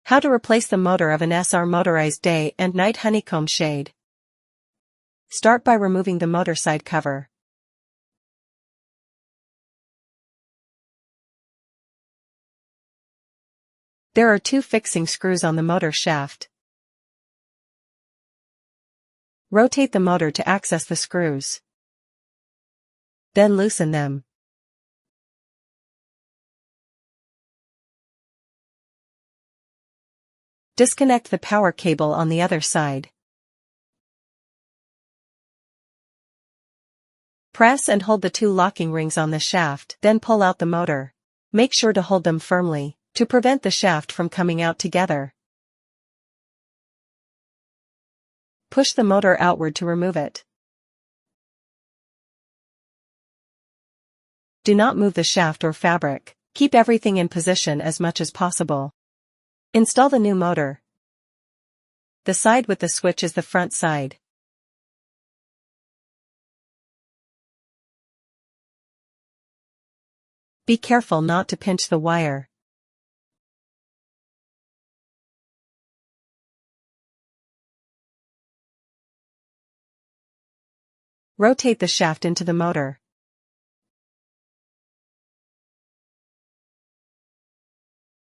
How to replace the motor of an SR Motorized Day and Night Honeycomb shade. Start by removing the motor side cover. There are two fixing screws on the motor shaft. Rotate the motor to access the screws. Then loosen them. Disconnect the power cable on the other side. Press and hold the two locking rings on the shaft, then pull out the motor. Make sure to hold them firmly, to prevent the shaft from coming out together. Push the motor outward to remove it. Do not move the shaft or fabric. Keep everything in position as much as possible. Install the new motor. The side with the switch is the front side. Be careful not to pinch the wire. Rotate the shaft into the motor.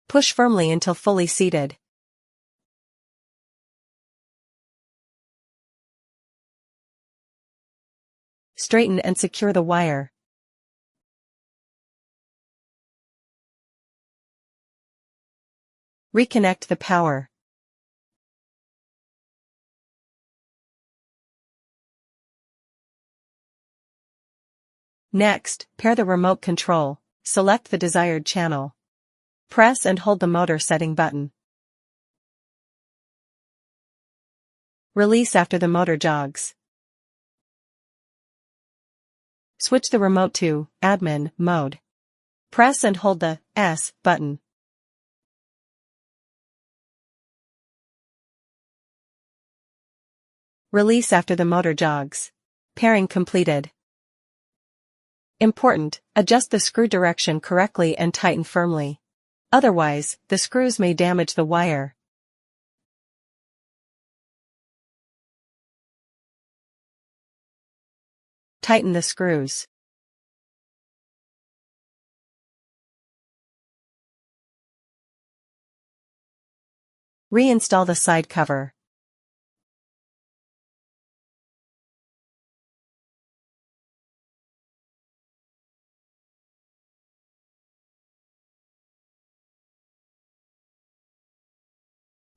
Push firmly until fully seated. Straighten and secure the wire. Reconnect the power. Next, pair the remote control. Select the desired channel. Press and hold the motor setting button. Release after the motor jogs. Switch the remote to Admin mode. Press and hold the S button. Release after the motor jogs. Pairing completed. Important: adjust the screw direction correctly and tighten firmly. Otherwise, the screws may damage the wire. Tighten the screws. Reinstall the side cover.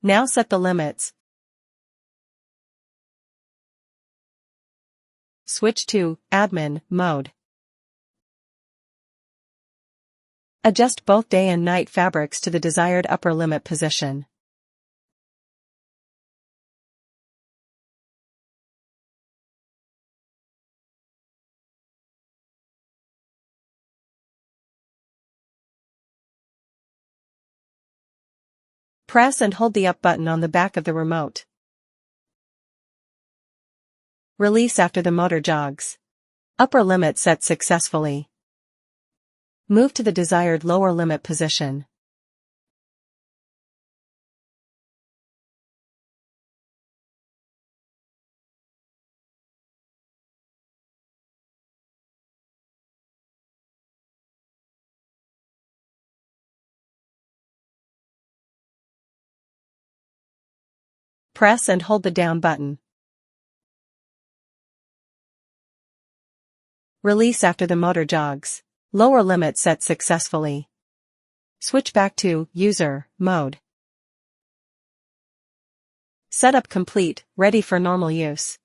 Now set the limits. Switch to Admin mode. Adjust both day and night fabrics to the desired upper limit position. Press and hold the up button on the back of the remote. Release after the motor jogs. Upper limit set successfully. Move to the desired lower limit position. Press and hold the down button. Release after the motor jogs. Lower limit set successfully. Switch back to User mode. Setup complete, ready for normal use.